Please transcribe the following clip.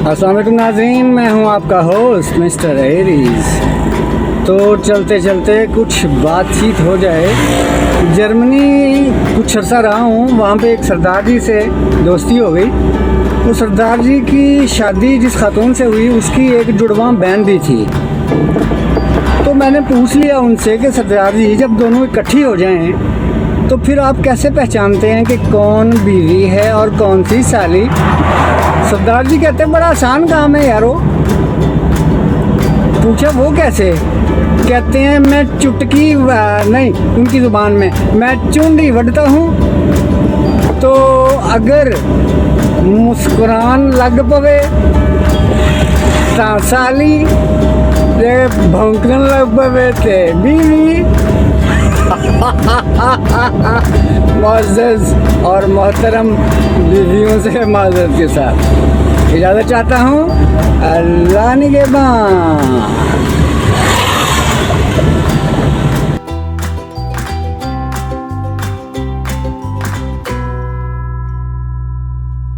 अस्सलाम वालेकुम नाज़रीन, मैं हूं आपका होस्ट मिस्टर एरीज। तो चलते चलते कुछ बातचीत हो जाए। जर्मनी कुछ अर्सा रहा हूं, वहां पे एक सरदार जी से दोस्ती हो गई। वो सरदार जी की शादी जिस खातून से हुई उसकी एक जुड़वा बहन भी थी। तो मैंने पूछ लिया उनसे कि सरदार जी जब दोनों इकट्ठी हो जाएं तो फिर आप कैसे पहचानते हैं कि कौन बीवी है और कौन सी साली? सरदार जी कहते हैं बड़ा आसान काम है यारो। पूछा वो कैसे? कहते हैं मैं चुटकी नहीं, उनकी ज़ुबान में मैं चुंडी वढ़ता हूँ तो अगर मुस्कुरान लग पवे ता साली, भौंकन लग पवे ते बीवी। मुअज़्ज़ज़ और मोहतरम बीवियों से माज़रत के साथ इजाज़त चाहता हूँ। अल्लाह निगहबान।